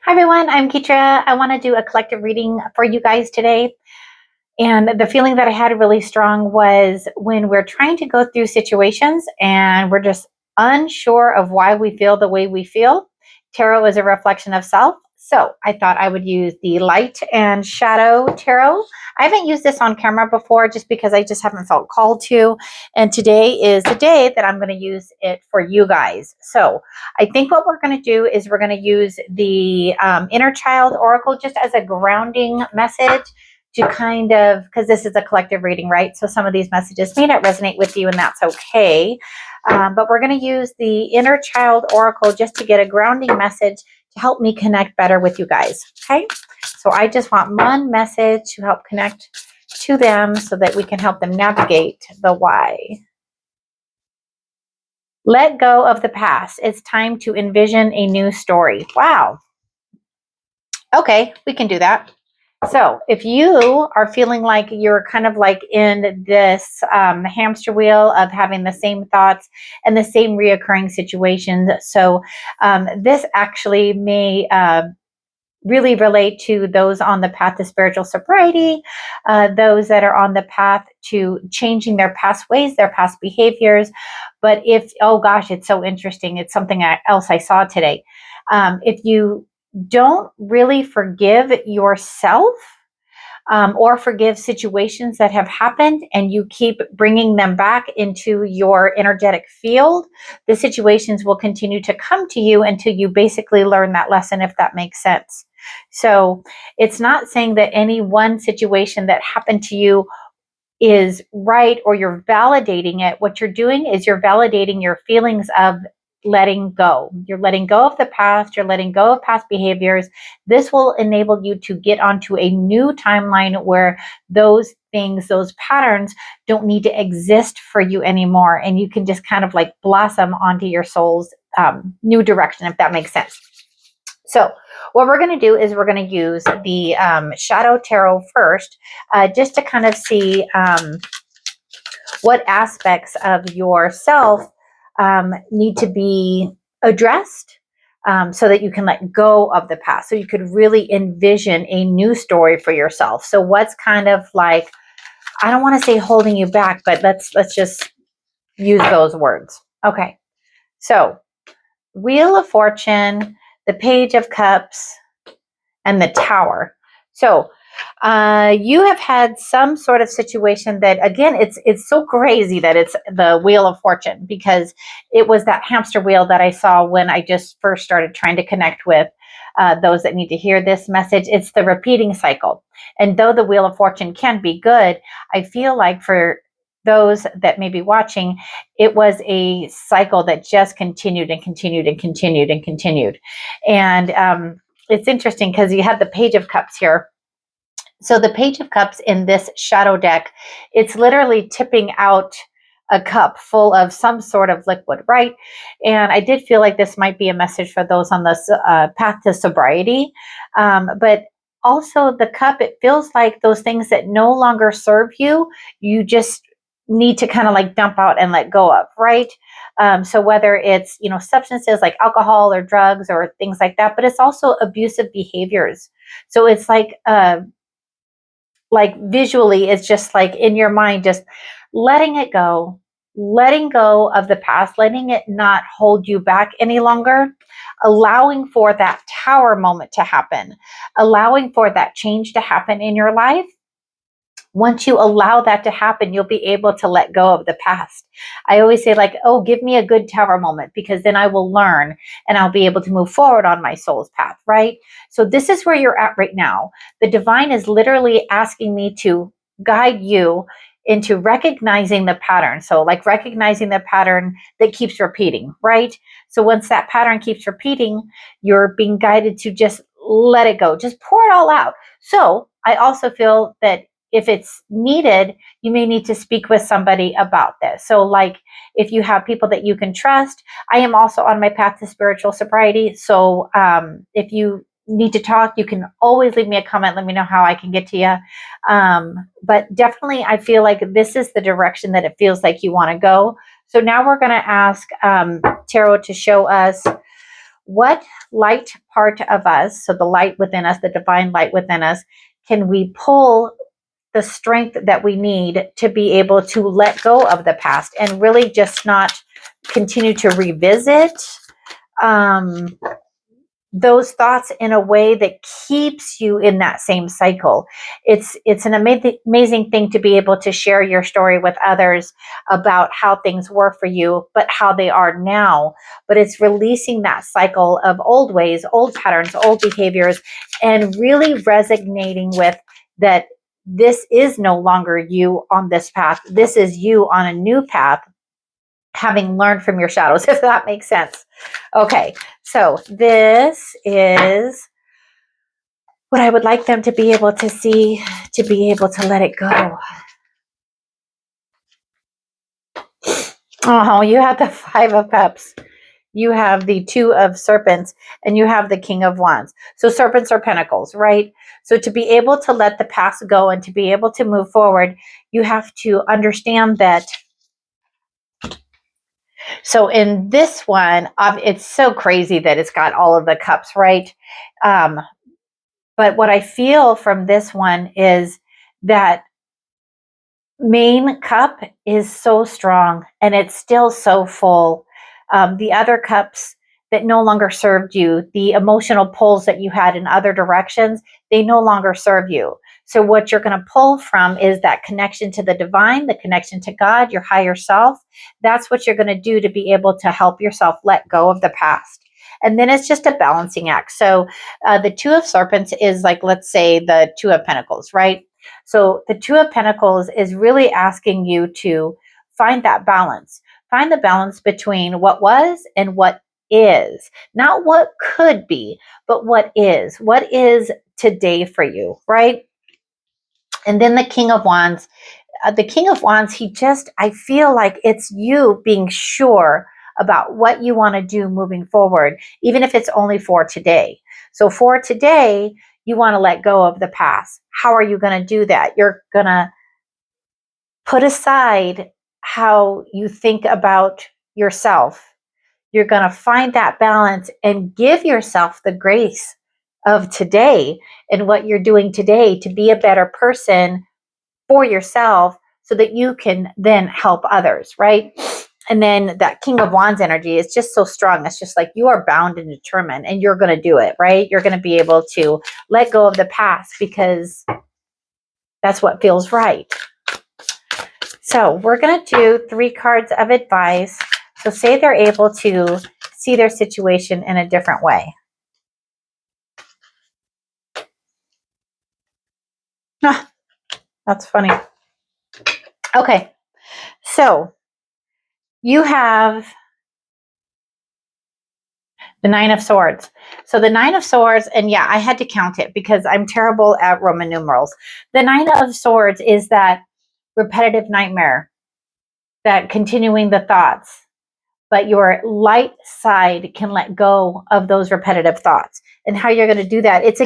Hi everyone, I'm Ketra. I want to do a collective reading for you guys today. And the feeling that I had really strong was when we're trying to go through situations and we're just unsure of why we feel the way we feel. Tarot is a reflection of self. So I thought I would use the light and shadow tarot. I haven't used this on camera before just because I just haven't felt called to. And today is the day that I'm going to use it for you guys. So I think what we're going to do is we're going to use the inner child oracle just as a grounding message to kind of, because this is a collective reading, right? So some of these messages may not resonate with you, and that's okay. But we're going to use the inner child oracle just to get a grounding message to help me connect better with you guys. Okay. So I just want one message to help connect to them so that we can help them navigate the why. Let go of the past. It's time to envision a new story. Wow. Okay, we can do that. So if you are feeling like you're kind of like in this hamster wheel of having the same thoughts and the same reoccurring situations, so this actually may really relate to those on the path to spiritual sobriety, those that are on the path to changing their past ways, their past behaviors. But if, oh gosh, it's so interesting. It's something else I saw today. If you don't really forgive yourself or forgive situations that have happened and you keep bringing them back into your energetic field, the situations will continue to come to you until you basically learn that lesson, if that makes sense. So it's not saying that any one situation that happened to you is right or you're validating it. What you're doing is you're validating your feelings of letting go. You're letting go of the past. You're letting go of past behaviors. This will enable you to get onto a new timeline where those things, those patterns don't need to exist for you anymore. And you can just kind of like blossom onto your soul's new direction, if that makes sense. So what we're going to do is we're going to use the Shadow Tarot first, just to kind of see what aspects of yourself need to be addressed so that you can let go of the past. So you could really envision a new story for yourself. So what's kind of like, I don't want to say holding you back, but let's just use those words. Okay. So Wheel of Fortune, the Page of Cups, and the Tower. So you have had some sort of situation that, again, it's so crazy that it's the Wheel of Fortune, because it was that hamster wheel that I saw when I just first started trying to connect with those that need to hear this message. It's the repeating cycle. And though the Wheel of Fortune can be good, I feel like for those that may be watching, it was a cycle that just continued and continued and continued and continued. And it's interesting because you have the Page of Cups here. So the Page of Cups in this shadow deck, it's literally tipping out a cup full of some sort of liquid, right? And I did feel like this might be a message for those on the path to sobriety. But also the cup, it feels like those things that no longer serve you, you just need to kind of like dump out and let go of, right? So whether it's, substances like alcohol or drugs or things like that, but it's also abusive behaviors. So it's like visually, it's just like in your mind, just letting it go, letting go of the past, letting it not hold you back any longer, allowing for that tower moment to happen, allowing for that change to happen in your life. Once you allow that to happen, you'll be able to let go of the past. I always say, like, oh, give me a good tower moment, because then I will learn and I'll be able to move forward on my soul's path, right? So this is where you're at right now. The divine is literally asking me to guide you into recognizing the pattern. So like recognizing the pattern that keeps repeating, right? So once that pattern keeps repeating, you're being guided to just let it go, just pour it all out. So I also feel that if it's needed, you may need to speak with somebody about this. So like if you have people that you can trust, I am also on my path to spiritual sobriety. So if you need to talk, you can always leave me a comment. Let me know how I can get to you. But definitely, I feel like this is the direction that it feels like you want to go. So now we're going to ask Tarot to show us what light part of us, so the light within us, the divine light within us, can we pull the strength that we need to be able to let go of the past and really just not continue to revisit those thoughts in a way that keeps you in that same cycle. It's an amazing thing to be able to share your story with others about how things were for you, but how they are now. But it's releasing that cycle of old ways, old patterns, old behaviors, and really resonating with that this is no longer you on this path. This is you on a new path, having learned from your shadows, if that makes sense. Okay, so this is what I would like them to be able to see, to be able to let it go. Oh, you have the Five of Cups. You have the Two of Serpents, and you have the King of Wands. So serpents are pentacles, right? So to be able to let the past go and to be able to move forward, you have to understand that. So in this one, it's so crazy that it's got all of the cups, right? But what I feel from this one is that main cup is so strong and it's still so full. The other cups that no longer served you, the emotional pulls that you had in other directions, they no longer serve you. So what you're going to pull from is that connection to the divine, the connection to God, your higher self. That's what you're going to do to be able to help yourself let go of the past. And then it's just a balancing act. So the Two of Serpents is like, let's say, the Two of Pentacles, right? So the Two of Pentacles is really asking you to find that balance. Find the balance between what was and what is. Not what could be, but what is. What is today for you, right? And then the King of Wands. The King of Wands, I feel like it's you being sure about what you want to do moving forward, even if it's only for today. So for today, you want to let go of the past. How are you going to do that? You're going to put aside how you think about yourself. You're going to find that balance and give yourself the grace of today and what you're doing today to be a better person for yourself so that you can then help others, right? And then that King of Wands energy is just so strong. It's just like you are bound and determined and you're going to do it, right? You're going to be able to let go of the past because that's what feels right. So we're going to do 3 cards of advice. So say they're able to see their situation in a different way. Ah, that's funny. Okay, so you have the Nine of Swords. So the Nine of Swords, and yeah, I had to count it because I'm terrible at Roman numerals. The Nine of Swords is that repetitive nightmare, that continuing the thoughts, but your light side can let go of those repetitive thoughts. And how you're going to do that, it's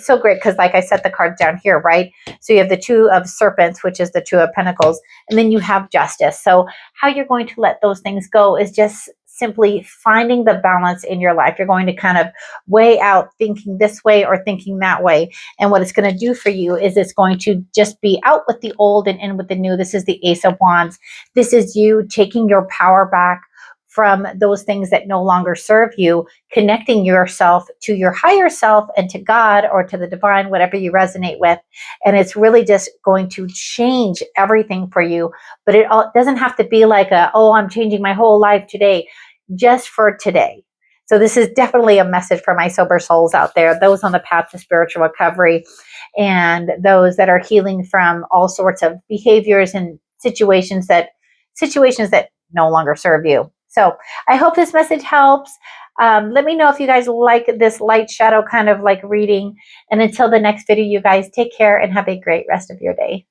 so great because like I set the cards down here, right? So you have the Two of Serpents, which is the Two of Pentacles, and then you have Justice. So how you're going to let those things go is just simply finding the balance in your life. You're going to kind of weigh out thinking this way or thinking that way. And what it's going to do for you is it's going to just be out with the old and in with the new. This is the Ace of Wands. This is you taking your power back from those things that no longer serve you, connecting yourself to your higher self and to God or to the divine, whatever you resonate with. And it's really just going to change everything for you. But it doesn't have to be like I'm changing my whole life today, just for today. So this is definitely a message for my sober souls out there, those on the path to spiritual recovery and those that are healing from all sorts of behaviors and situations that no longer serve you. So I hope this message helps. Let me know if you guys like this light shadow kind of like reading. And until the next video, you guys take care and have a great rest of your day.